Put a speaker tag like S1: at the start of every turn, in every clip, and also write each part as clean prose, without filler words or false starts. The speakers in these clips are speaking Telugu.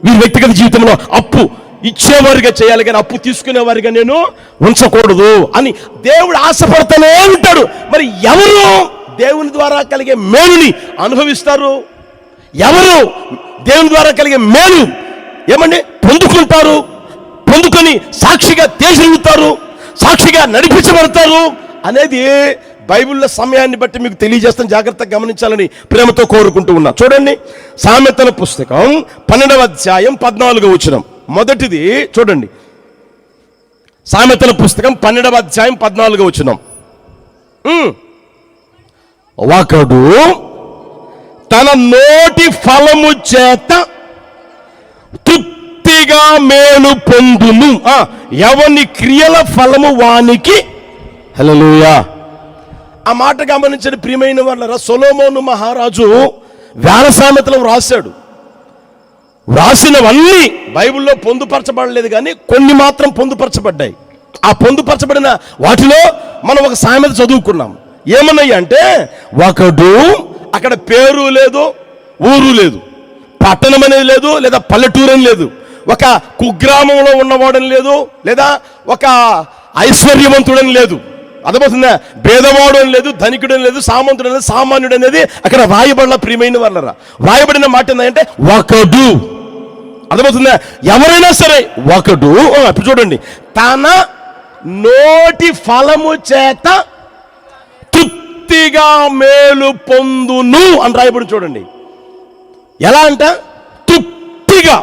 S1: మీరు వ్యక్తిగత జీవితంలో అప్పు ఇచ్చేవారిగా చేయాలి, కానీ అప్పు తీసుకునేవారిగా నేను ఉంచకూడదు అని దేవుడు ఆశపడుతూనే ఉంటాడు. మరి ఎవరు దేవుని ద్వారా కలిగే మేలుని అనుభవిస్తారు? ఎవరు దేవుని ద్వారా కలిగే మేలు ఏమండి పొందుకుంటారు? పొందుకొని సాక్షిగా తేజరుగుతారు, సాక్షిగా నడిపించబడతారు అనేది బైబిల్లో సమయాన్ని బట్టి మీకు తెలియజేస్తాను. జాగ్రత్తగా గమనించాలని ప్రేమతో కోరుకుంటూ ఉన్నా. చూడండి, సామెతల పుస్తకం 12వ అధ్యాయం 14వ వచనం. మొదటిది చూడండి, సామెతల పుస్తకం 12వ అధ్యాయం 14వ వచనం. ఒకడు తన నోటి ఫలము చేత తృప్తిగా మేలు పొందును, ఎవని క్రియల ఫలము వానికి. హల్లెలూయా. ఆ మాట గమనించండి ప్రియమైన వాళ్ళరా. సొలొమోను మహారాజు వేల సామెతలు రాశాడు. రాసినవన్నీ బైబిల్లో పొందుపరచబడలేదు, కానీ కొన్ని మాత్రం పొందుపరచబడ్డాయి. ఆ పొందుపరచబడిన వాటిలో మనం ఒక సామెత చదువుకున్నాం. ఏమన్నాయి అంటే, ఒకడు, అక్కడ పేరు లేదు, ఊరు లేదు, పట్టణం అనేది లేదు, లేదా పల్లెటూరు అని లేదు, ఒక కుగ్రామంలో ఉన్నవాడని లేదు, లేదా ఒక ఐశ్వర్యవంతుడని లేదు, అర్థమవుతుందా? భేదవాడు అని లేదు, ధనికుడు అని లేదు, సామంతుడు అనేది, సామాన్యుడు అనేది అక్కడ రాయబడిన ప్రియమైన వాళ్ళరా. రాయబడిన మాట ఏంటంటే ఒకడు. అర్థమవుతుందా? ఎవరైనా సరే ఒకడు. ఇప్పుడు చూడండి, తన నోటి ఫలము చేత తృప్తిగా మేలు పొందును అని రాయబడి. చూడండి ఎలా అంట, తృప్తిగా,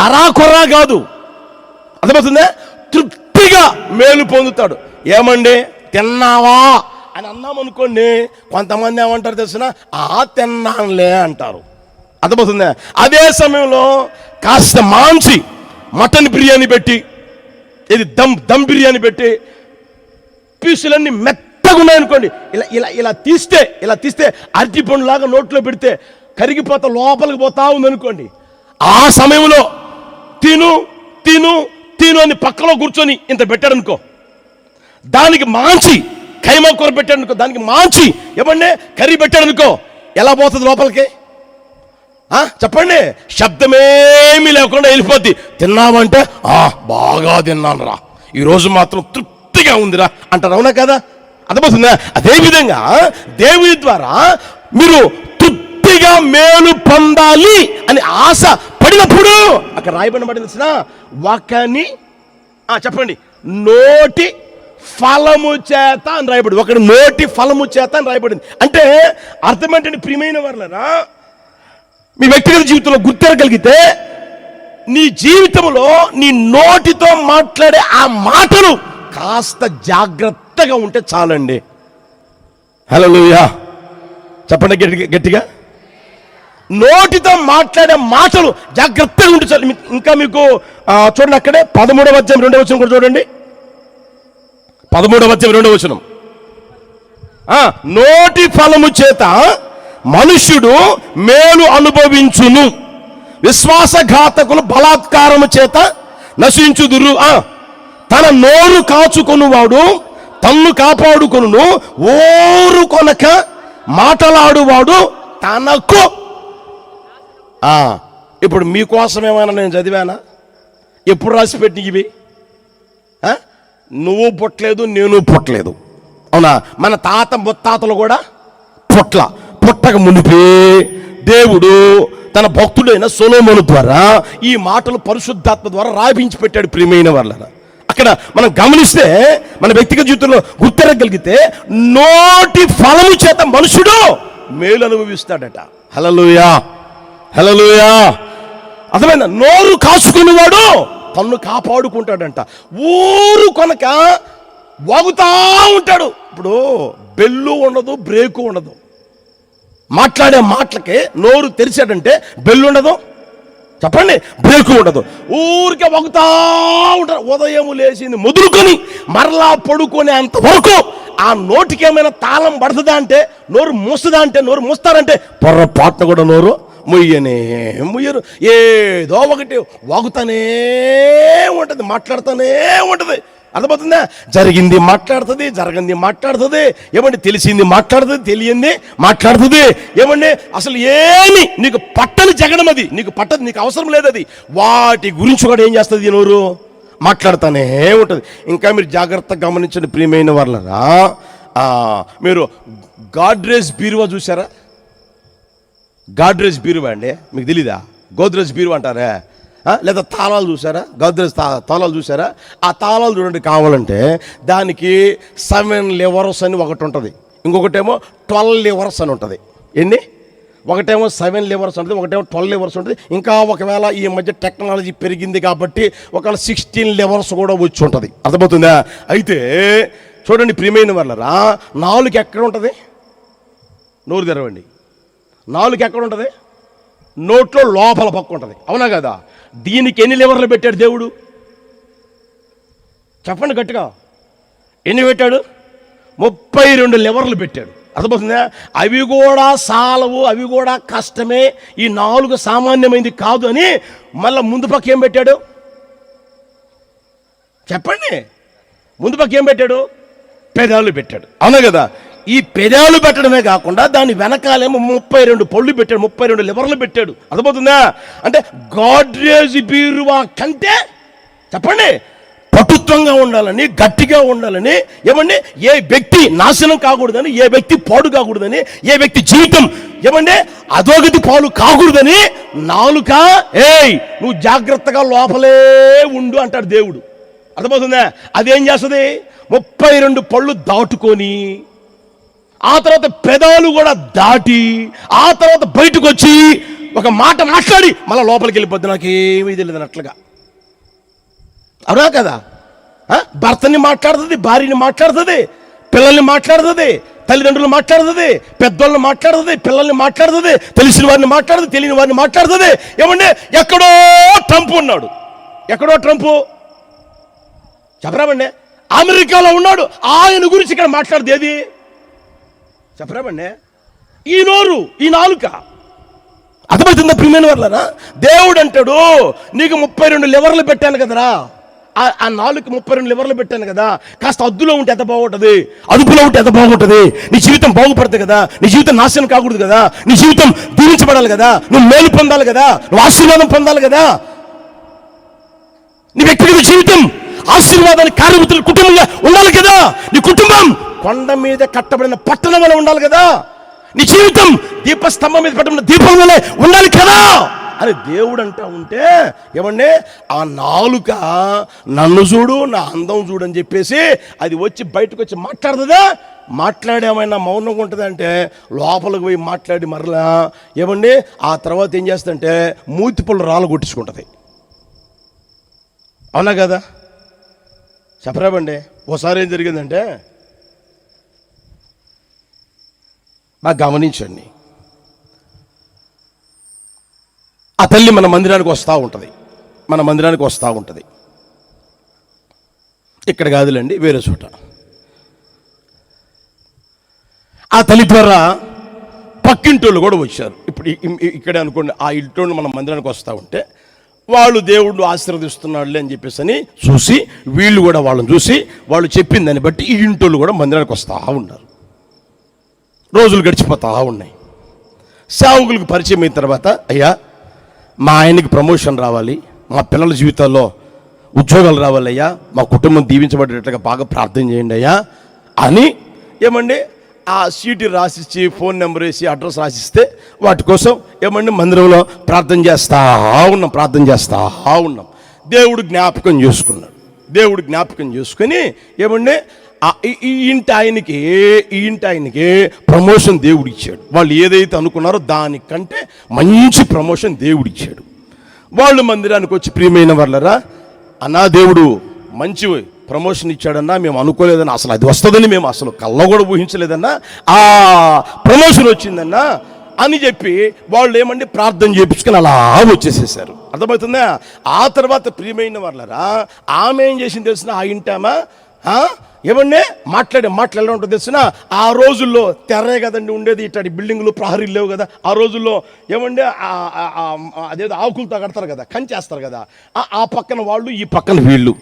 S1: అరాకొరా కాదు. అర్థమవుతుందా? తృప్తిగా మేలు పొందుతాడు. ఏమండి తిన్నావా అని అన్నామనుకోండి, కొంతమంది ఏమంటారు తెలిసిన, తిన్నానులే అంటారు. అర్థమవుతుందా? అదే సమయంలో కాస్త మాంచి మటన్ బిర్యానీ పెట్టి, ఇది దమ్ బిర్యానీ పెట్టి, పీసులన్నీ మెత్తగా ఉన్నాయనుకోండి, ఇలా తీస్తే అరటి పండులాగా నోట్లో పెడితే కరిగిపోతా లోపలికి పోతా ఉందనుకోండి, ఆ సమయంలో తిను తిను తిను అని పక్కలో కూర్చొని ఇంత పెట్టాడనుకో, దానికి మాంచి ఖైమా కూర పెట్టాడనుకో, దానికి మాంచి ఏమంటే కర్రీ పెట్టాడనుకో, ఎలా పోతుంది లోపలికి? చెప్పండి. శబ్దమేమీ లేకుండా వెళ్ళిపోద్ది. తిన్నావంటే బాగా తిన్నాను రా, ఈరోజు మాత్రం తృప్తిగా ఉందిరా అంటారు. అవునా కదా? అర్థమవుతుందా? అదేవిధంగా దేవుని ద్వారా మీరు తృప్తిగా మేలు పొందాలి అని ఆశ పడినప్పుడు అక్కడ రాయబడిన తెలిసిన ఒకని చెప్పండి, నోటి ఫలము చేత అని రాయబడింది. ఒకటి నోటి ఫలము చేత అని రాయబడింది. అంటే అర్థం ఏంటంటే ప్రియమైన వాళ్ళరా, మీ వ్యక్తిగత జీవితంలో గుర్తెరగలిగితే నీ జీవితంలో నీ నోటితో మాట్లాడే ఆ మాటలు కాస్త జాగ్రత్తగా ఉంటే చాలండి. హల్లెలూయా. చెప్పండి గట్టిగా. నోటితో మాట్లాడే మాటలు జాగ్రత్తగా ఉంటే చాలు. ఇంకా మీకు చూడండి, అక్కడే 13వ అధ్యాయం 2వ వచనం కూడా చూడండి. 13వ అధ్యాయం 2వ వచనం. నోటి ఫలము చేత మనుష్యుడు మేలు అనుభవించును, విశ్వాసఘాతకులు బలాత్కారము చేత నశించుదురు. తన నోరు కాచుకొనువాడు తన్ను కాపాడుకొను, ఓరు కొనక మాటలాడువాడు తనకు. ఇప్పుడు మీకోసం ఏమైనా నేను చదివానా? ఎప్పుడు రాసి పెట్టి ఇవి? నువ్వు పుట్టలేదు, నేను పుట్టలేదు. అవునా? మన తాత ముత్తాతలు కూడా పుట్టక మునిపే దేవుడు తన భక్తుడైన సొలొమోను ద్వారా ఈ మాటలు పరిశుద్ధాత్మ ద్వారా రాయించి పెట్టాడు. ప్రియమైన వాళ్ళ, అక్కడ మనం గమనిస్తే మన వ్యక్తిగత జీవితంలో గుర్తెరగలిగితే నోటి ఫలము చేత మనుషుడు మేలు అనుభవిస్తాడట. హల్లెలూయా, హల్లెలూయా. అర్థమైందా? నోరు కాచుకునేవాడు తన్ను కాపాడుకుంటాడంట. ఊరు కొనక వాగుతా ఉంటాడు. ఇప్పుడు బెల్లు ఉండదు, బ్రేకు ఉండదు. మాట్లాడే మాటలకి నోరు తెరిచాడంటే బెల్లు ఉండదు, చెప్పండి, బ్రేకు ఉండదు. ఊరికే వాగుతా ఉంటాడు. ఉదయం లేచింది మొదలుకొని మరలా పడుకునే అంతవరకు ఆ నోటికి ఏమైనా తాళం పడుతుందా అంటే, నోరు మూస్తుందా అంటే, నోరు మూస్తారంటే పొర్రపాటున కూడా నోరు ముయ్యరు. ఏదో ఒకటి వాగుతానే ఉంటుంది, మాట్లాడుతూనే ఉంటుంది. అర్థమవుతుందా? జరిగింది మాట్లాడుతుంది, జరగంది మాట్లాడుతుంది, ఏమండి తెలిసింది మాట్లాడుతుంది, తెలియంది మాట్లాడుతుంది. ఏమండి అసలు ఏమి నీకు పట్టని జగడం, అది నీకు పట్టదు, నీకు అవసరం లేదు. అది వాటి గురించి కూడా ఏం చేస్తుంది నోరు, మాట్లాడుతూనే ఉంటుంది. ఇంకా మీరు జాగ్రత్తగా గమనించండి ప్రియమైన వాళ్ళరా, మీరు గాడ్రేజ్ బీరువా చూసారా? గాడ్రేజ్ బీరువా అండి, మీకు తెలీదా? గోద్రేజ్ బీరువా అంటారా? లేదా తాళాలు చూసారా? గోద్రేజ్ తాళాలు చూసారా? ఆ తాళాలు చూడండి, కావాలంటే దానికి 7 లివర్స్ అని ఒకటి ఉంటుంది, ఇంకొకటేమో 12 లివర్స్ అని ఉంటుంది. ఎన్ని? ఒకటేమో 7 లివర్స్ ఉంటుంది, ఒకటేమో 12 లివర్స్ ఉంటుంది. ఇంకా ఒకవేళ ఈ మధ్య టెక్నాలజీ పెరిగింది కాబట్టి ఒకవేళ 16 లివర్స్ కూడా వచ్చి ఉంటుంది. అర్థమవుతుందా? అయితే చూడండి ప్రియమైన వాళ్ళరా, నాలుగు ఎక్కడ ఉంటుంది? నోరు తెరవండి. నాలుగు ఎక్కడ ఉంటుంది? నోట్లో లోపల పక్క ఉంటుంది, అవునా కదా? దీనికి ఎన్ని లివర్లు పెట్టాడు దేవుడు? చెప్పండి గట్టిగా, ఎన్ని పెట్టాడు? 32 లివర్లు పెట్టాడు. అర్థమవుతుందా? అవి కూడా సాలవు, అవి కూడా కష్టమే, ఈ 4 సామాన్యమైంది కాదు అని మళ్ళీ ముందు పక్క ఏం పెట్టాడు? చెప్పండి, ముందు పక్క ఏం పెట్టాడు? పెదాలు పెట్టాడు, అవునా కదా? ఈ పెదాలు పెట్టడమే కాకుండా దాని వెనకాలేమో 32 పళ్ళు పెట్టాడు, 32 లివర్లు పెట్టాడు. అర్థమవుతుందా? అంటే గాడ్రేజ్ బీరువా కంటే చెప్పండి పటుత్వంగా ఉండాలని, గట్టిగా ఉండాలని, ఏమండి ఏ వ్యక్తి నాశనం కాకూడదని, ఏ వ్యక్తి పాడు కాకూడదని, ఏ వ్యక్తి జీవితం ఏమండి అధోగతి పాలు కాకూడదని నాలుక నువ్వు జాగ్రత్తగా లోపలే ఉండు అంటాడు దేవుడు. అర్థమవుతుందా? అదేం చేస్తుంది? 32 పళ్ళు దాటుకొని ఆ తర్వాత పెదాలు కూడా దాటి ఆ తర్వాత బయటకు వచ్చి ఒక మాట మాట్లాడి మళ్ళీ లోపలికి వెళ్ళిపోద్ది, నాకేమీ తెలియదు అన్నట్లుగా. అవునా కదా? భర్తని మాట్లాడుతుంది, భార్యని మాట్లాడుతుంది, పిల్లల్ని మాట్లాడుతుంది, తల్లిదండ్రులు మాట్లాడుతుంది, పెద్దోళ్ళని మాట్లాడుతుంది, పిల్లల్ని మాట్లాడుతుంది, తెలిసిన వారిని మాట్లాడుతుంది, తెలియని వారిని మాట్లాడుతుంది. ఏమంటే ఎక్కడో ట్రంప్ ఉన్నాడు. ఎక్కడో ట్రంప్ చెప్పరామండి, అమెరికాలో ఉన్నాడు, ఆయన గురించి ఇక్కడ మాట్లాడుతుంది. ఏది చెప్పరామండి? ఈ నోరు, ఈ నాలుక. అర్థమవుతుందా ప్రియమైన వాళ్ళరా? దేవుడు అంటాడు, నీకు 32 లివర్లు పెట్టాను కదరా, ఆ నాలుగు 32 లివర్లు పెట్టాను కదా, కాస్త అద్దులో ఉంటే ఎంత బాగుంటుంది, అదుపులో ఉంటే ఎంత బాగుంటుంది, నీ జీవితం బాగుపడుతుంది కదా, నీ జీవితం నాశనం కాకూడదు కదా, నీ జీవితం దీవించబడాలి కదా, నువ్వు మేలు పొందాలి కదా, నువ్వు ఆశీర్వాదం పొందాలి కదా, నీ వ్యక్తిగత జీవితం ఆశీర్వాదానికి కారణభూతులు కుటుంబంగా ఉండాలి కదా, నీ కుటుంబం కొండ మీద కట్టబడిన పట్టణం వల్ల ఉండాలి కదా, నీ జీవితం దీపస్తంభం మీద పెట్టబడిన దీపం వల్ల ఉండాలి కదా అని దేవుడు అంటా ఉంటే, ఏమండి ఆ నాలుక నన్ను చూడు, నా అందం చూడు అని చెప్పేసి అది వచ్చి బయటకు వచ్చి మాట్లాడుతుందా? మాట్లాడేమైనా మౌనంగా ఉంటుంది అంటే లోపలికి పోయి మాట్లాడి మరలా ఏమండి ఆ తర్వాత ఏం చేస్తుందంటే మూతి పళ్ళు రాళ్ళు కొట్టించుకుంటుంది. అవునా కదా? చెప్పరాబండి. ఓసారి ఏం జరిగిందంటే, బాగా గమనించండి, ఆ తల్లి మన మందిరానికి వస్తూ ఉంటుంది, ఇక్కడ కాదులేండి, వేరే చోట. ఆ తల్లి ద్వారా పక్కింటోళ్ళు కూడా వచ్చారు. ఇప్పుడు ఇక్కడే అనుకోండి, ఆ ఇంటోళ్ళు మన మందిరానికి వస్తూ ఉంటే వాళ్ళు దేవుడు ఆశీర్వదిస్తున్నాడులే అని చెప్పేసి అని చూసి వీళ్ళు కూడా వాళ్ళని చూసి వాళ్ళు చెప్పిందని బట్టి ఈ ఇంటోళ్ళు కూడా మందిరానికి వస్తూ ఉన్నారు. రోజులు గడిచిపోతూ ఉన్నాయి. సేవకులకు పరిచయం అయిన తర్వాత, అయ్యా మా ఆయనకి ప్రమోషన్ రావాలి, మా పిల్లల జీవితాల్లో ఉద్యోగాలు రావాలి అయ్యా, మా కుటుంబం దీవించబడేటట్లుగా బాగా ప్రార్థన చేయండి అయ్యా అని ఏమండి ఆ సీటు రాసిచ్చి ఫోన్ నెంబర్ వేసి అడ్రస్ రాసిస్తే వాటి కోసం ఏమండి మందిరంలో ప్రార్థన చేస్తూ ఉన్నాం. దేవుడు జ్ఞాపకం చేసుకుని ఏమండి ఈ ఇంటి ఆయనకి ప్రమోషన్ దేవుడు ఇచ్చాడు. వాళ్ళు ఏదైతే అనుకున్నారో దానికంటే మంచి ప్రమోషన్ దేవుడు ఇచ్చాడు. వాళ్ళు మందిరానికి వచ్చి, ప్రియమైన వాళ్ళరా, అన్నా దేవుడు మంచి ప్రమోషన్ ఇచ్చాడన్నా, మేము అనుకోలేదన్నా, అసలు అది వస్తుందని మేము అసలు కల్లో కూడా ఊహించలేదన్నా, ఆ ప్రమోషన్ వచ్చిందన్నా అని చెప్పి వాళ్ళు ఏమండి ప్రార్థన చేయించుకుని అలా వచ్చేసేసారు. అర్థమవుతుందా? ఆ తర్వాత ప్రియమైన వాళ్ళరా, ఆమె ఏం చేసింది తెలిసిన, ఆ ఇంటామా ఏమండి మాట్లాడే ఉంటుంది తెలిసిన, ఆ రోజుల్లో తెర్రే కదండి ఉండేది, ఇట్లాంటి బిల్డింగులు ప్రహరీలు లేవు కదా. ఆ రోజుల్లో ఏమండి అదేదో ఆకులతో కడతారు కదా, కంచేస్తారు కదా, ఆ పక్కన వాళ్ళు ఈ పక్కన వీళ్ళు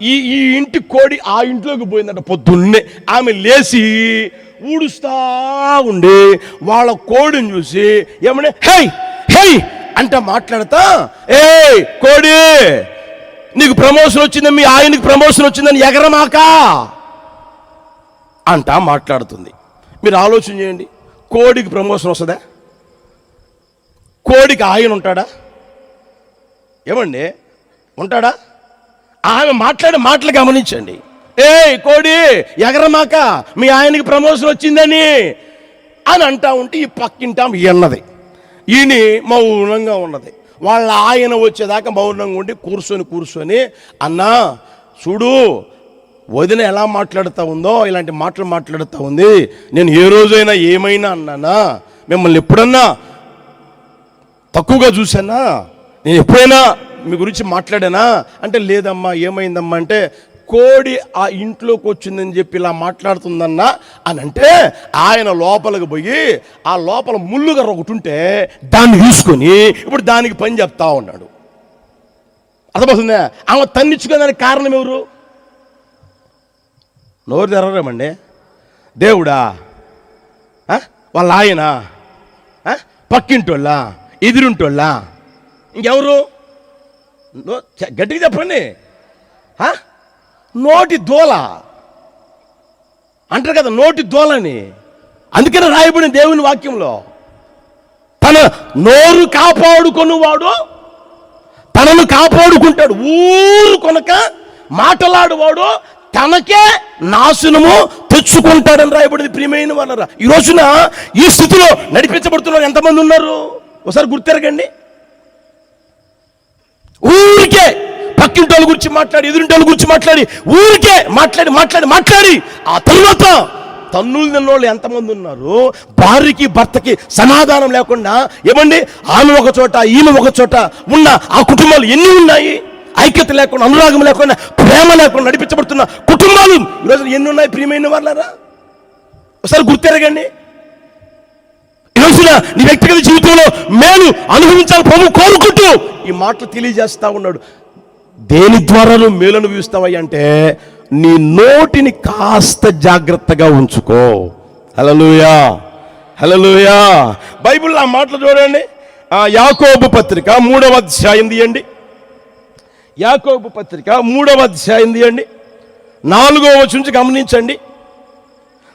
S1: ఈ ఈ ఇంటి కోడి ఆ ఇంట్లోకి పోయిందంట పొద్దున్నే. ఆమె లేచి ఊడుస్తా ఉండి వాళ్ళ కోడిని చూసి ఏమన్నా హై హై అంటే మాట్లాడతా, ఏ కోడి నీకు ప్రమోషన్ వచ్చిందని, మీ ఆయనకి ప్రమోషన్ వచ్చిందని ఎగరమాక అంట మాట్లాడుతుంది. మీరు ఆలోచన చేయండి, కోడికి ప్రమోషన్ వస్తుందా? కోడికి ఆయన ఉంటాడా? ఏమండి ఉంటాడా? ఆమె మాట్లాడే మాటలు గమనించండి. ఏ కోడి ఎగరమాక, మీ ఆయనకి ప్రమోషన్ వచ్చిందని అని అంటా ఉంటే ఈ పక్కింటాం అన్నది. ఈయన మౌనంగా ఉన్నది. వాళ్ళ ఆయన వచ్చేదాకా మౌనంగా ఉండి కూర్చొని అన్నా చూడు వదిన ఎలా మాట్లాడుతూ ఉందో ఇలాంటి మాటలు మాట్లాడుతూ ఉంది. నేను ఏ రోజైనా ఏమైనా అన్నానా? మిమ్మల్ని ఎప్పుడన్నా తక్కువగా చూసానా? నేను ఎప్పుడైనా మీ గురించి మాట్లాడానా అంటే లేదమ్మా. ఏమైందమ్మా అంటే కోడి ఆ ఇంట్లోకి వచ్చిందని చెప్పి ఇలా మాట్లాడుతుందన్నా అని అంటే ఆయన లోపలికి పోయి ఆ లోపల ముళ్ళుగర్ర ఒకటి ఉంటే దాన్ని తీసుకొని ఇప్పుడు దానికి పని చెప్తా ఉన్నాడు. అర్థమవుతుందా? ఆమె తన్నించుకోదానికి కారణం ఎవరు? నోరు తెరవరేమండి. దేవుడా, వాళ్ళ ఆయన, పక్కింటోళ్ళ, ఎదురుంటోళ్ళ, ఇంకెవరు? గట్టిగా చెప్పండి. నోటి దోల అంటారు కదా, నోటి దోలని. అందుకనే రాయబడిన దేవుని వాక్యంలో తన నోరు కాపాడుకున్నవాడు తనను కాపాడుకుంటాడు, ఊరు కొనక మాటలాడువాడు తనకే నాశనము తెచ్చుకుంటాడని రాయబడింది. ప్రియమైన వాళ్ళరా, ఈ రోజున ఈ స్థితిలో నడిపించబడుతున్నారు ఎంతమంది ఉన్నారు? ఒకసారి గుర్తెరగండి. ఊరికే పక్కింటోళ్ళ గురించి మాట్లాడి, ఎదురింటోళ్ళ గురించి మాట్లాడి, ఊరికే మాట్లాడి ఆ తరువాత తన్నులు తిన్నోళ్ళు ఎంతమంది ఉన్నారు? భార్యకి భర్తకి సమాధానం లేకుండా ఏమండి, ఆమె ఒక చోట ఈమె ఒక చోట ఉన్న ఆ కుటుంబాలు ఎన్ని ఉన్నాయి? ఐక్యత లేకుండా, అనురాగం లేకుండా, ప్రేమ లేకుండా నడిపించబడుతున్న కుటుంబాలు ఈరోజు ఎన్ని ఉన్నాయి? ప్రియమైన వాళ్ళారా, ఒకసారి గుర్తెరగండి. ఈ రోజున నీ వ్యక్తిగత జీవితంలో మేలు అనుభవించాలి ప్రభు కోరుకుంటూ ఈ మాటలు తెలియజేస్తా ఉన్నాడు. దేని ద్వారా నువ్వు మేలు అనుభవిస్తావయ్య అంటే నీ నోటిని కాస్త జాగ్రత్తగా ఉంచుకో. హల్లెలూయా, హల్లెలూయా. బైబిల్లో ఆ మాటలు చూడండి. యాకోబు పత్రిక 3వ అధ్యాయం తీయండి. యాకోబు పత్రిక 3వ అధ్యాయం తీయండి, 4వ వచనం నుంచి గమనించండి.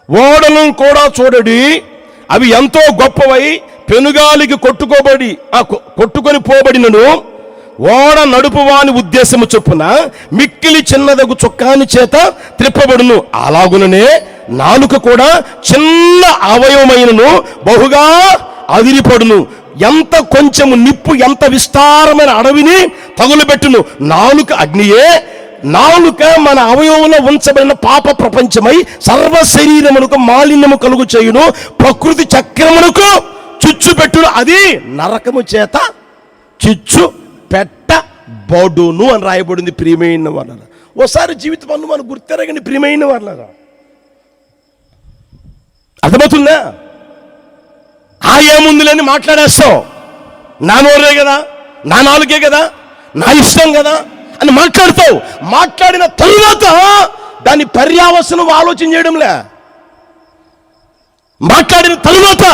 S1: ఓడలను కూడా చూడడి, అవి ఎంతో గొప్పవై పెనుగాలికి కొట్టుకొని పోబడినను ఓడ నడుపువాని ఉద్దేశము చొప్పున మిక్కిలి చిన్నదగు చొక్కాని చేత త్రిప్పబడును. అలాగుననే నాలుక కూడా చిన్న అవయవమైనను బహుగా అదిరిపడును. ఎంత కొంచెము నిప్పు ఎంత విస్తారమైన అడవిని తగులుబెట్టును. నాలుక అగ్నియే. నాలుక మన అవయవంలో ఉంచబడిన పాప ప్రపంచమై సర్వ శరీరమునకు మాలిన్యము కలుగు చేయును. ప్రకృతి చక్రమునకు చిచ్చు పెట్టును. అది నరకము చేత చిచ్చు పెట్టబడును అని రాయబడింది. ప్రియమైన వాళ్ళరా, ఓసారి జీవితం అన్ను మనం గుర్తెరగని ప్రియమైన వాళ్ళరా, అర్థమవుతుందా? ఏముందులేని మాట్లాడేస్తావు. నా నోరే కదా, నా నాలుగే కదా, నా ఇష్టం కదా అని మాట్లాడతావు. మాట్లాడిన తరువాత దాని పర్యావసనం ఆలోచన చేయడంలే. మాట్లాడిన తరువాత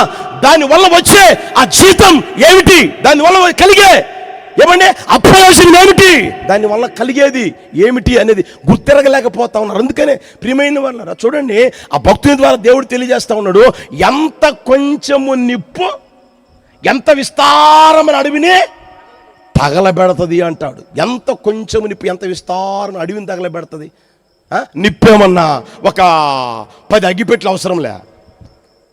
S1: దాని వల్ల వచ్చే ఆ జీతం ఏమిటి, దాని వల్ల కలిగే ఏమంటే అప్రయోజనం ఏమిటి, దాని వల్ల కలిగేది ఏమిటి అనేది గుర్తిరగలేకపోతా ఉన్నారు. అందుకనే ప్రియమైన వాళ్ళ చూడండి, ఆ భక్తుని ద్వారా దేవుడు తెలియజేస్తా ఉన్నాడు, ఎంత కొంచెము నిప్పు ఎంత విస్తారమైన అడవిని తగలబెడుతుంది అంటాడు. ఎంత కొంచెము నిప్పు ఎంత విస్తారమైన అడవిని తగలబెడుతుంది. నిప్పేమన్నా ఒక 10 అగ్గిపెట్టెలు అవసరంలే,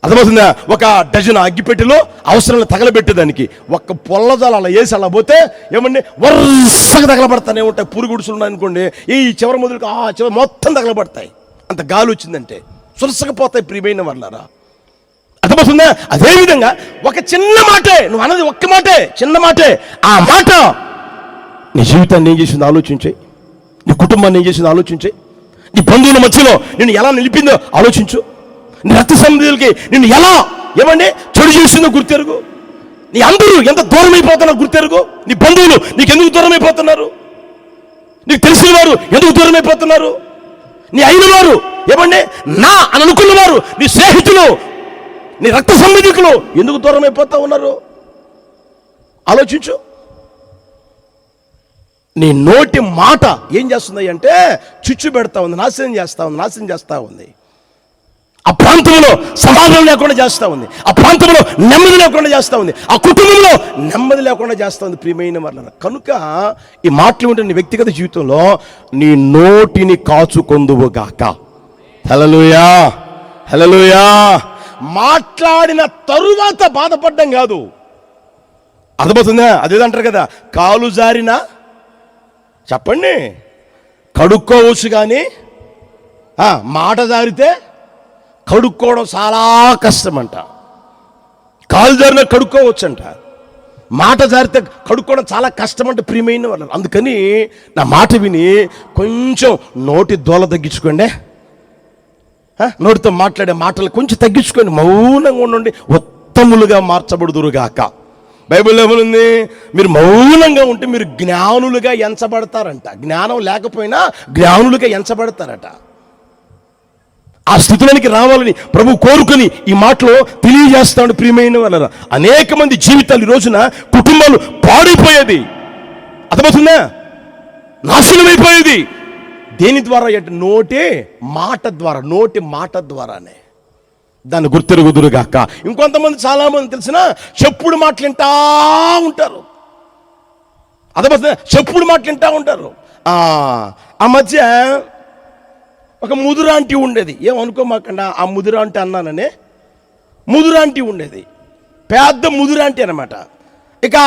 S1: అర్థమవుతుందా? ఒక డజన్ అగ్గిపెట్టెలో అవసరంలో తగలబెట్టేదానికి ఒక్క పొల్లజాలు అలా వేసి అలా పోతే ఏమండి వరుసగా తగలబడతానే ఉంటాయి. పురుగుడుసులు ఉన్నాయనుకోండి, ఈ చివరి మొదలుకు ఆ చివరి మొత్తం తగలబడతాయి. అంత గాలి వచ్చిందంటే సురసకపోతాయి. ప్రియమైన వాళ్ళారా, అర్థమవుతుందా? అదేవిధంగా ఒక చిన్న మాటే, నువ్వు అన్నది ఒక్క మాటే, చిన్న మాటే, ఆ మాట నీ జీవితాన్ని ఏం చేసిందో ఆలోచించే, నీ కుటుంబాన్ని ఏం చేసిందో ఆలోచించే, నీ బంధువుల మధ్యలో నిన్ను ఎలా నిలిపిందో ఆలోచించు, నీ రక్త సంబంధులకి నిన్ను ఎలా ఏమండి చెడు చేసిందో గుర్తెరుగు, నీ అందరూ ఎంత దూరం అయిపోతున్నారో గుర్తెరుగు, నీ బంధువులు నీకు ఎందుకు దూరం అయిపోతున్నారు, నీకు తెలిసిన వారు ఎందుకు దూరం అయిపోతున్నారు? నీ అయిన వారు ఏమండి నా అని అనుకున్నవారు, నీ స్నేహితులు, నీ రక్త సంబంధికులు ఎందుకు దూరం అయిపోతా ఉన్నారు? ఆలోచించు. నీ నోటి మాట ఏం చేస్తుంది అంటే చిచ్చు పెడతా ఉంది, నాశనం చేస్తా ఉంది. ఆ ప్రాంతంలో సమాధానం లేకుండా చేస్తూ ఉంది, ఆ ప్రాంతంలో నెమ్మది లేకుండా చేస్తూ ఉంది, ఆ కుటుంబంలో నెమ్మది లేకుండా చేస్తూ ఉంది. ప్రియమైన వాళ్ళ కనుక ఈ మాటలు ఉంటే నీ వ్యక్తిగత జీవితంలో నీ నోటిని కాచుకొందువుగాక. హల్లెలూయా, హల్లెలూయా. మాట్లాడిన తరువాత బాధపడ్డం కాదు, అర్థమవుతుందా? అదేదంటారు కదా, కాలు జారినా చెప్పండి కడుక్కోవచ్చు, కానీ మాట జారితే కడుక్కోవడం చాలా కష్టమంట. కాలు జారిన కడుక్కోవచ్చంట, మాట జారితే కడుక్కోవడం చాలా కష్టమంట. ప్రియమైన వాళ్ళు, అందుకని నా మాట విని కొంచెం నోటి దోల తగ్గించుకోండి. నోటితో మాట్లాడే మాటలు కొంచెం తగ్గించుకోండి, మౌనంగా ఉండండి. ఉత్తములుగా మార్చబడుదురుగాక. బైబిల్లో ఏమనుంది? మీరు మౌనంగా ఉంటే మీరు జ్ఞానులుగా ఎంచబడతారంట. జ్ఞానం లేకపోయినా జ్ఞానులుగా ఎంచబడతారట. ఆ స్థితిలోనికి రావాలని ప్రభు కోరుకుని ఈ మాటలో తెలియజేస్తాడు. ప్రియమైన వాళ్ళ, అనేక మంది జీవితాలు ఈ రోజున కుటుంబాలు పాడైపోయేది, అర్థమవుతుందా? నాశనం అయిపోయేది దేని ద్వారా? నోటి మాట ద్వారానే. దాన్ని గుర్తెరుగుదురుగాక. ఇంకొంతమంది చాలామంది తెలిసిన చెప్పుడు మాటలు వింటా ఉంటారు, అర్థమవుతుందా? చెప్పుడు మాటలు వింటా ఉంటారు. ఆ మధ్య ఒక ముదురాంటి ఉండేది, ఏమనుకోమాకండా ఆ ముదురాంటి అన్నాననే. ముదురాంటి ఉండేది, పెద్ద ముదురాంటి అనమాట. ఇక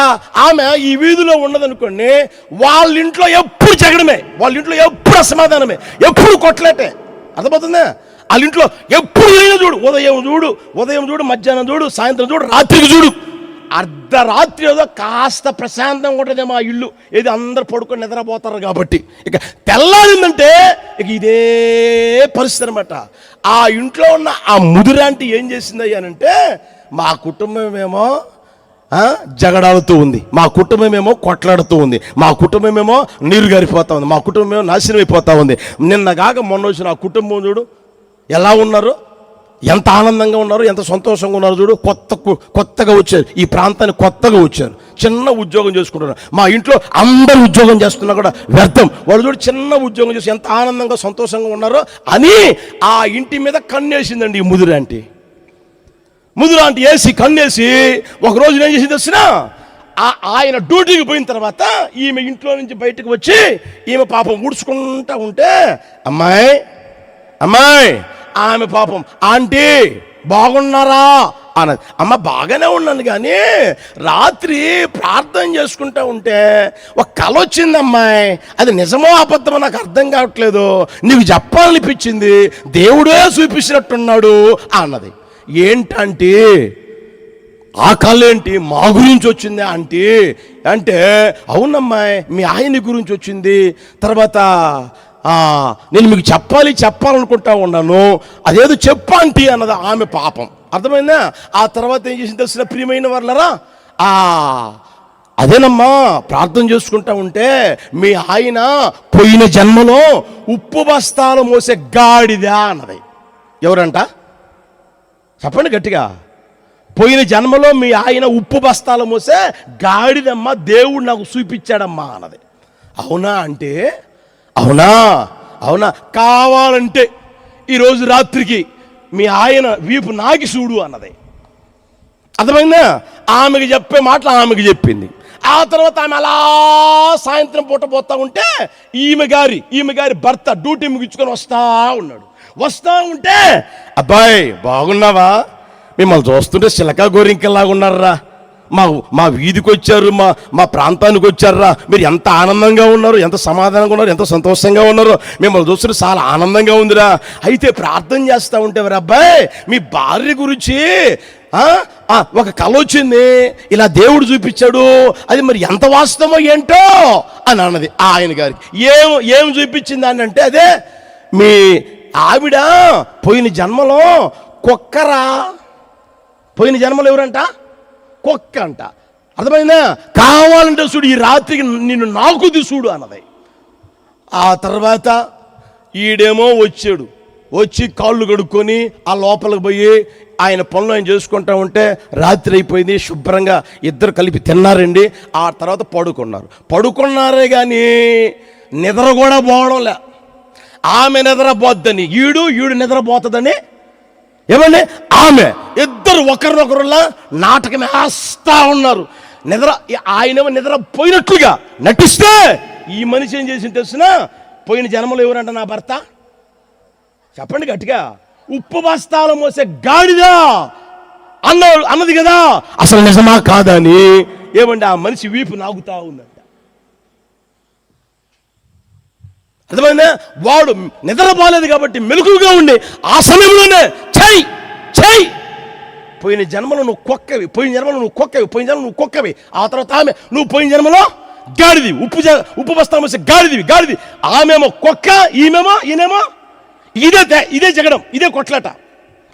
S1: ఆమె ఈ వీధిలో ఉన్నదనుకోండి, వాళ్ళ ఇంట్లో ఎప్పుడు జగడమే, వాళ్ళ ఇంట్లో ఎప్పుడు అసమాధానమే, ఎప్పుడు కొట్లాటే, అర్థమవుతుందా? వాళ్ళ ఇంట్లో ఎప్పుడు చూడు, ఉదయం చూడు, మధ్యాహ్నం చూడు, సాయంత్రం చూడు, రాత్రికి చూడు. అర్ధరాత్రి ఏదో కాస్త ప్రశాంతంగా ఉంటుందేమో ఆ ఇల్లు, ఏది అందరు పడుకొని నిద్రపోతారు కాబట్టి. ఇక తెల్లారిందంటే ఇక ఇదే పరిస్థితి అనమాట. ఆ ఇంట్లో ఉన్న ఆ ముదిరాంటి ఏం చేసింది అయ్యానంటే, మా కుటుంబమేమో జగడాడుతూ ఉంది, మా కుటుంబమేమో కొట్లాడుతూ ఉంది, మా కుటుంబమేమో నీరు గారిపోతా ఉంది, మా కుటుంబమేమో నాశనం అయిపోతా ఉంది. నిన్నగాక మొన్న వచ్చిన ఆ కుటుంబం చూడు ఎలా ఉన్నారు, ఎంత ఆనందంగా ఉన్నారు, ఎంత సంతోషంగా ఉన్నారు చూడు. కొత్తగా వచ్చారు, ఈ ప్రాంతానికి కొత్తగా వచ్చారు, చిన్న ఉద్యోగం చేసుకుంటున్నారు. మా ఇంట్లో అందరూ ఉద్యోగం చేస్తున్నా కూడా వ్యర్థం, వాళ్ళు చూడు చిన్న ఉద్యోగం చేసి ఎంత ఆనందంగా సంతోషంగా ఉన్నారో అని ఆ ఇంటి మీద కన్నేసిందండి ఈ ముదిరాంటి. వేసి కన్నేసి ఒకరోజు ఏం చేసి తెలిసినా, ఆయన డ్యూటీకి పోయిన తర్వాత ఈమె ఇంట్లో నుంచి బయటకు వచ్చి ఈమె పాపం ఊడ్చుకుంటా ఉంటే, అమ్మాయి ఆమె పాపం, ఆంటీ బాగున్నారా అన్నది. అమ్మ బాగానే ఉన్నాను, కానీ రాత్రి ప్రార్థన చేసుకుంటా ఉంటే ఒక కల వచ్చింది అమ్మాయి, అది నిజమో అబద్ధమో నాకు అర్థం కావట్లేదు, నీకు చెప్పాలనిపించింది, దేవుడే చూపించినట్టున్నాడు అన్నది. ఏంటంటే ఆ కళ ఏంటి, మా గురించి వచ్చింది ఆంటీ అంటే, అవునమ్మాయి మీ ఆయన గురించి వచ్చింది, తర్వాత నేను మీకు చెప్పాలనుకుంటా ఉన్నాను, అదేదో చెప్పంటి అన్నది ఆమె పాపం. అర్థమైందా? ఆ తర్వాత ఏం చేసింది తెలిసిన ప్రియమైన వాళ్ళరా, అదేనమ్మా ప్రార్థన చేసుకుంటా ఉంటే మీ ఆయన పోయిన జన్మలో ఉప్పు బస్తాలు మోసే గాడిదా అన్నది. ఎవరంట చెప్పండి గట్టిగా. పోయిన జన్మలో మీ ఆయన ఉప్పు బస్తాలు మోసే గాడిదమ్మా, దేవుడు నాకు చూపించాడమ్మా అన్నది. అవునా అంటే, అవునా కావాలంటే ఈరోజు రాత్రికి మీ ఆయన వీపు నాకి చూడు అన్నది. అర్థమైందా? ఆమెకి చెప్పే మాటలు ఆమెకి చెప్పింది. ఆ తర్వాత ఆమె అలా సాయంత్రం పూట పోతా ఉంటే ఈమె గారి భర్త డ్యూటీ ముగించుకొని వస్తా ఉంటే, అబ్బాయి బాగున్నావా, మిమ్మల్ని చూస్తుంటే చిలకా గోరింకల్లాగా ఉన్నారా, మా వీధికి వచ్చారు, మా ప్రాంతానికి వచ్చారా, మీరు ఎంత ఆనందంగా ఉన్నారు, ఎంత సమాధానంగా ఉన్నారు, ఎంత సంతోషంగా ఉన్నారు, మిమ్మల్ని చూస్తుంటే చాలా ఆనందంగా ఉందిరా. అయితే ప్రార్థన చేస్తూ ఉంటేవారు అబ్బాయి మీ భార్య గురించి ఒక కల వచ్చింది, ఇలా దేవుడు చూపించాడు, అది మరి ఎంత వాస్తవమో ఏంటో అని అన్నది ఆయన గారికి. ఏం చూపించింది అని అంటే, అదే మీ ఆవిడ పోయిన జన్మలో కుక్కరా, పోయిన జన్మలో ఎవరంట, కుక్క అంట. అర్థమైందా? కావాలంటే చూడు, ఈ రాత్రికి నిన్ను నాకుది చూడు అన్నది. ఆ తర్వాత ఈడేమో వచ్చాడు, వచ్చి కాళ్ళు కడుక్కొని ఆ లోపలికి పోయి ఆయన పనులు ఆయన చేసుకుంటా ఉంటే రాత్రి అయిపోయింది. శుభ్రంగా ఇద్దరు కలిపి తిన్నారండి. ఆ తర్వాత పడుకున్నారే కానీ నిద్ర కూడా పోవడంలే. ఆమె నిద్రపోద్దని ఈడు నిద్రపోతుందని ఏమండి ఆమె ఇద్దరు ఒకరినొకరులా నాటకం వేస్తా ఉన్నారు. ఆయనేమో నిద్రపోయినట్లుగా నటిస్తే ఈ మనిషి ఏం చేసింది తెలిసిన, పోయిన జన్మలో ఎవరంట నా భర్త చెప్పండి గట్టిగా, ఉప్పు బస్తాలు మోసే గాడిదా అన్నది కదా. అసలు నిజమా కాదని ఏమండి ఆ మనిషి వీపు నాగుతా ఉందంట. అర్థమైందా? వాడు నిద్రపోలేదు కాబట్టి మెలకుగా ఉండి ఆ సమయంలోనే చెయ్యి పోయిన జన్మలో నువ్వు కుక్కవి, పోయిన జన్మలో నువ్వు కుక్కవి. ఆ తర్వాత ఆమె నువ్వు పోయిన జన్మలో గాడిది, ఉప్పు బస్తా మోసే గాడిది. ఆమెమో కుక్క, ఈయనేమో ఇదే జగడం, ఇదే కొట్లాట.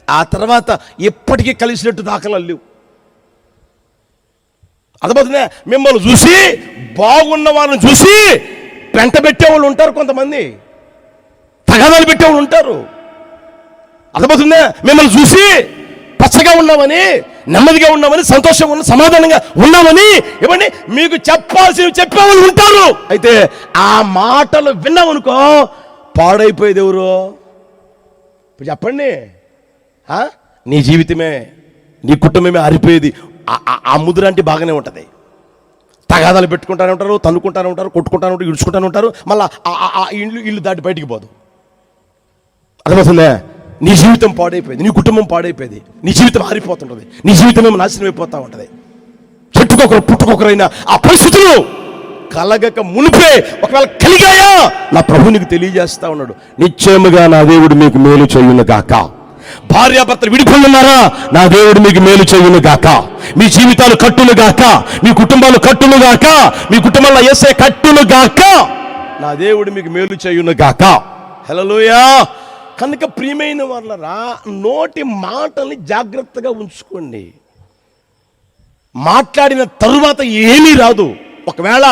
S1: ఆ తర్వాత ఎప్పటికీ కలిసినట్టు దాఖలాలు లేవు. అర్థమవుతుందా? మిమ్మల్ని చూసి బాగున్న వాళ్ళని చూసి పెంట పెట్టేవాళ్ళు ఉంటారు, కొంతమంది తగాదాలు పెట్టేవాళ్ళు ఉంటారు. అర్థమవుతుందా? మిమ్మల్ని చూసి పచ్చగా ఉన్నామని, నెమ్మదిగా ఉన్నామని, సంతోషంగా ఉన్న సమాధానంగా ఉన్నామని ఏమండి మీకు చెప్పేవాళ్ళు ఉంటారు. అయితే ఆ మాటలు విన్నామనుకో పాడైపోయేది ఎవరు ఇప్పుడు చెప్పండి? నీ జీవితమే, నీ కుటుంబమే ఆరిపోయేది. ఆ ముద్ర అంటే బాగానే ఉంటుంది. తగాదాలు పెట్టుకుంటానే ఉంటారు, తన్నుకుంటానే ఉంటారు, కొట్టుకుంటానే ఉంటారు, ఇడుచుకుంటానే ఉంటారు. మళ్ళీ ఆ ఇల్లు దాటి బయటికి పోదు. అర్థమవుతుందే? నీ జీవితం పాడైపోయింది, నీ కుటుంబం పాడైపోయింది, నీ జీవితం ఆరిపోతుంటుంది, నీ జీవితం ఏమో నాశనం అయిపోతూ ఉంటుంది. చెట్టుకొకరు పుట్టుకొకరైనా ఆ పరిస్థితులు కలగక మునిపే ఒకవేళ కలిగాయా నా ప్రభు నీకు తెలియజేస్తా ఉన్నాడు, నిశ్చయముగా నా దేవుడు మీకు మేలు చేయును గాక. భార్యాభర్తలు విడిపోయి ఉన్నారా? నా దేవుడు మీకు మేలు చేయును గాక. మీ జీవితాలు కట్టును గాక, మీ కుటుంబాలు కట్టును గాక, మీ కుటుంబంలో యేసే కట్టును గాక. నా దేవుడు మీకు మేలు చేయును గాక. హల్లెలూయా. కనుక ప్రియమైన వాళ్ళరా, నోటి మాటల్ని జాగ్రత్తగా ఉంచుకోండి. మాట్లాడిన తరువాత ఏమీ రాదు. ఒకవేళ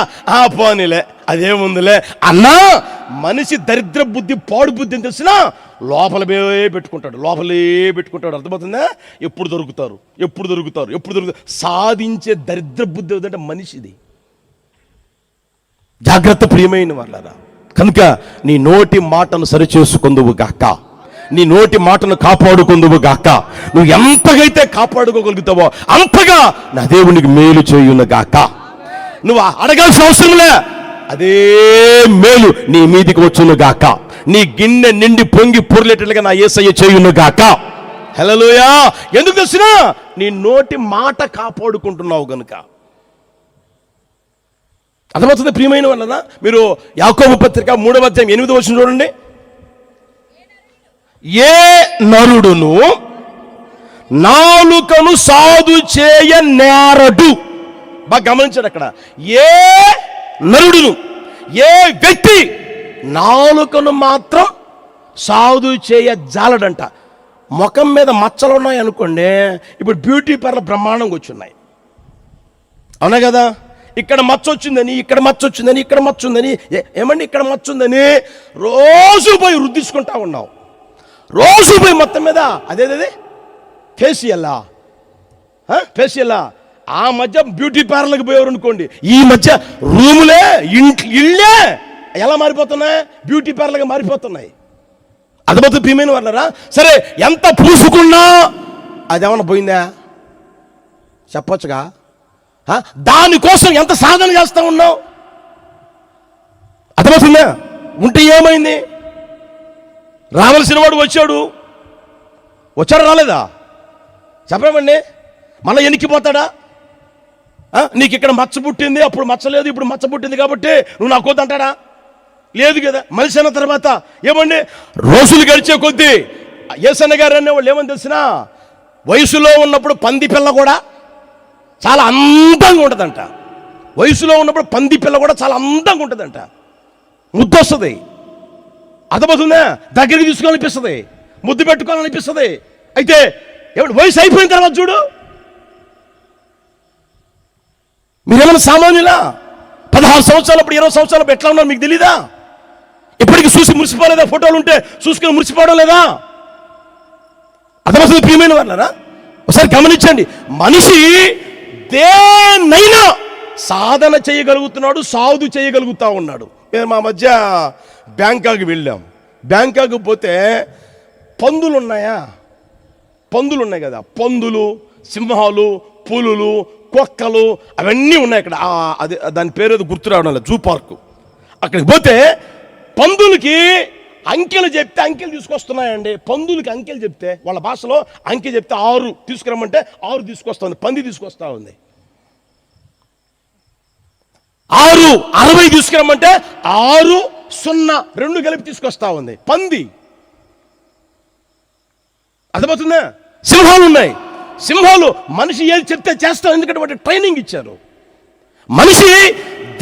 S1: పోనీలే అదేముందిలే అన్నా మనిషి దరిద్ర బుద్ధి, పాడు బుద్ధి అని తెలిసినా లోపలే పెట్టుకుంటాడు. అర్థమవుతుందా? ఎప్పుడు దొరుకుతారు సాధించే దరిద్ర బుద్ధి ఏదంటే మనిషిది. జాగ్రత్త ప్రియమైన వాళ్ళరా. కనుక నీ నోటి మాటను సరిచేసుకుందువు గాక, నీ నోటి మాటను కాపాడుకుందువు గాక. నువ్వు ఎంతగైతే కాపాడుకోగలుగుతావో అంతగా నా దేవునికి మేలు చేయును గాక. నువ్వు అడగాల్సిన అవసరంలే, అదే మేలు నీ మీదికి వచ్చును గాక. నీ గిన్నె నిండి పొంగి పొర్లేటట్లుగా నా యేసయ్య చేయును గాక. హల్లెలూయా. ఎందుకు తెలిసినా నీ నోటి మాట కాపాడుకుంటున్నావు గనుక. అర్థమవుతుంది ప్రియమైన వాళ్ళనా? మీరు యాకోబు పత్రిక 3వ అధ్యాయం 8వ వచనం చూడండి. ఏ నరుడును నాలుకను సాధు చేయ నేరడు. బాగా గమనించాడు అక్కడ. ఏ నరుడును, ఏ వ్యక్తి నాలుకను మాత్రం సాధు చేయ జాలడంట. ముఖం మీద మచ్చలు ఉన్నాయి అనుకోండి, ఇప్పుడు బ్యూటీ పార్లర్ బ్రహ్మాండంగా వచ్చున్నాయి, అవునా కదా? ఇక్కడ మచ్చ వచ్చిందని, ఇక్కడ మచ్చ వచ్చిందని, ఇక్కడ మచ్చ ఉందని, ఏమండి ఇక్కడ మచ్చ ఉందని రోజు పోయి రుద్దించుకుంటా ఉన్నావు. రోజు పోయి మొత్తం మీద అదే ఫేషియల్లా. ఆ మధ్య బ్యూటీ పార్లర్కి పోయేవారు అనుకోండి, ఈ మధ్య రూములే ఇళ్ళే ఎలా మారిపోతున్నాయి? బ్యూటీ పార్లర్గా మారిపోతున్నాయి. అదబద్దు ప్రియమైన వాళ్ళరా. సరే, ఎంత పూసుకున్నా అదేమన్నా పోయిందా చెప్పొచ్చుగా? దానికోసం ఎంత సాధన చేస్తా ఉన్నావు? అర్థమవుతుందా? ఉంటే ఏమైంది? రావాల్సిన వాడు వచ్చాడా రాలేదా చెప్పమండి? మళ్ళీ ఎనికిపోతాడా? నీకు ఇక్కడ మచ్చ పుట్టింది, అప్పుడు మచ్చ లేదు, ఇప్పుడు మచ్చ పుట్టింది కాబట్టి నువ్వు నాకు వద్దంటాడా? లేదు కదా. మనిషి అన్న తర్వాత ఏమండి రోజులు గడిచే కొద్దీ యేసన్న గారు అనేవాళ్ళు ఏమని తెలిసినా, వయసులో ఉన్నప్పుడు పంది పిల్ల కూడా చాలా అందంగా ఉంటుందంట. వయసులో ఉన్నప్పుడు పంది పిల్ల కూడా చాలా అందంగా ఉంటుందంట. ముద్దు వస్తుంది, అర్థమవుతుందా? దగ్గరికి తీసుకోవాలనిపిస్తుంది, ముద్దు పెట్టుకోవాలనిపిస్తుంది. అయితే ఏమిటి వయసు అయిపోయిన తర్వాత చూడు, మీరేమైనా సామాన్యులా? 16 సంవత్సరాలప్పుడు 20 సంవత్సరాలప్పుడు ఎట్లా ఉన్నారు మీకు తెలీదా? చూసి మురిసిపోలేదా? ఫోటోలు ఉంటే చూసుకుని మురిసిపోవడం లేదా? అర్థమవుతుంది ప్రియమైన వాళ్ళరా? ఒకసారి గమనించండి, మనిషి దేన్నైనా సాధన చేయగలుగుతున్నాడు, సాధు చేయగలుగుతా ఉన్నాడు. మేము మా మధ్య బ్యాంకాక్ వెళ్ళాం. బ్యాంకాక్ పోతే పందులు ఉన్నాయా? పందులు ఉన్నాయి కదా, పందులు, సింహాలు, పులులు, కుక్కలు అవన్నీ ఉన్నాయి అక్కడ. అది దాని పేరు ఏదో గుర్తు రావడం లేదు, జూ పార్కు. అక్కడికి పోతే పందులకి అంకెలు చెప్తే అంకెలు తీసుకొస్తున్నాయండి. పందులకి అంకెలు చెప్తే, వాళ్ళ భాషలో అంకె చెప్తే 6 తీసుకురమ్మంటే 6 తీసుకొస్తుంది. పంది తీసుకొస్తా ఉంది. 6 60 తీసుకురమ్మంటే 6 0 2 కలిపి తీసుకొస్తా ఉంది పంది. అర్థమవుతుందా? సింహాలు ఉన్నాయి. సింహాలు మనిషి ఏది చెప్తే చేస్తాం, ఎందుకంటే వాటి ట్రైనింగ్ ఇచ్చారు. మనిషి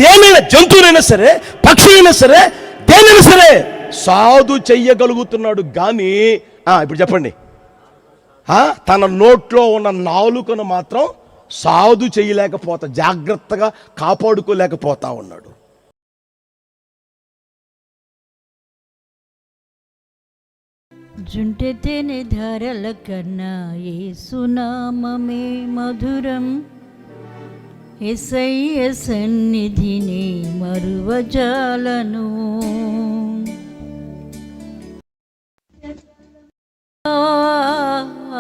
S1: దేనైనా, జంతువునైనా సరే, పక్షులైనా సరే, దేనైనా సరే సాధు చెయ్యగలుగుతున్నాడు. కానీ ఇప్పుడు చెప్పండి, తన నోట్లో ఉన్న నాలుకను మాత్రం సాధు చేయలేకపోతా, జాగ్రత్తగా కాపాడుకోలేకపోతా ఉన్నాడు.
S2: జుంటె తేనె ధారల కన్నా యేసునామమే మధురం, యేసయ్య సన్నిధిని మరువజాలను.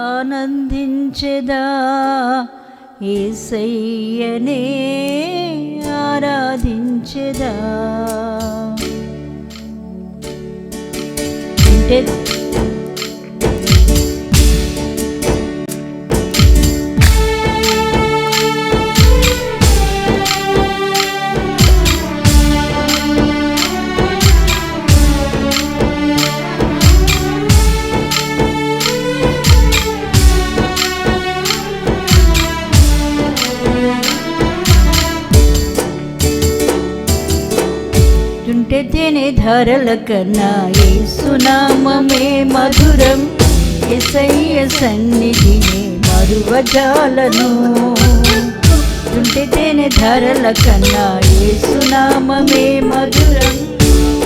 S2: ఆనందించెదా యేసయ్యనే ఆరాధించెదా. తేనె ధారల కన్నా యేసునామమే మధురం, యేసయ్య సన్నిధిని మరువజాలను. తేనె ధారల కన్నా యేసునామమే మధురం,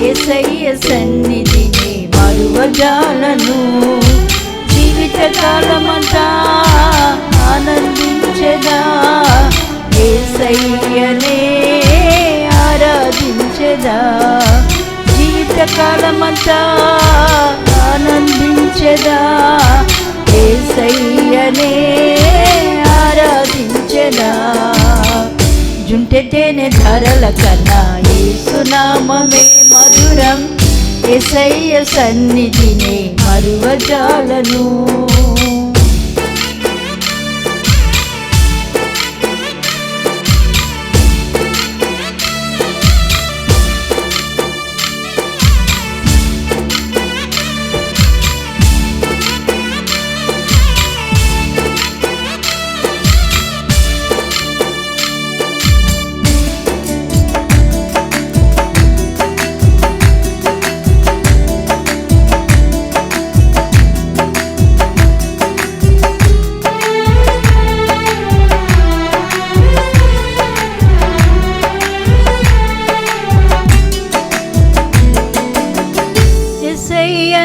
S2: యేసయ్య సన్నిధిని మరువజాలను. జీవితకాలమంతా ఆనందించెదా యేసయ్యనే ఆరాధించెదా. జీవితకాలమంతా ఆనందించెదా యేసయ్యనే ఆరాధించెదా. జుంటె తేనె ధారల కన్నా యేసునామమే మధురం, యేసయ్య సన్నిధిని మరువజాలను.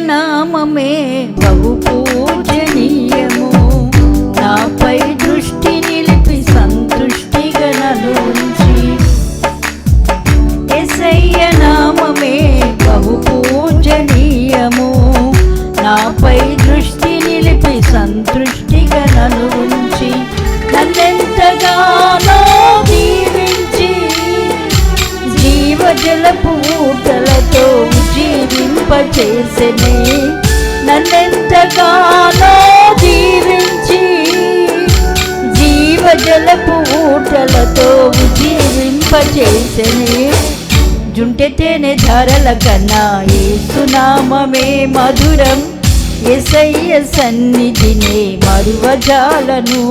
S2: నామమే బహు పూజనీయము, నాపై దృష్టి నిలిపి సంతృష్టిగా నన్ను ఉంచి. యేసయ్య నామమే బహు పూజనీయము, నాపై దృష్టి నిలిపి సంతృష్టిగా నన్ను ఉంచి. నన్నెంతగానో దీవించి జీవజలపు ఊటలతో జీవింపచేసెనే. నన్నెంతగానో దీవించి జీవజలపు ఊటలతో జీవింపచేసెనే. జుంటె తేనె ధారల కన్నా యేసునామమే మధురం, యేసయ్య సన్నిధిని మరువజాలను.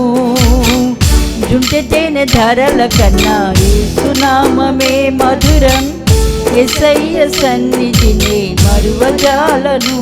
S2: జుంటె తేనె ధారల కన్నా యేసునామమే మధురం, యేసయ్య సన్నిధిని మరువజాలను.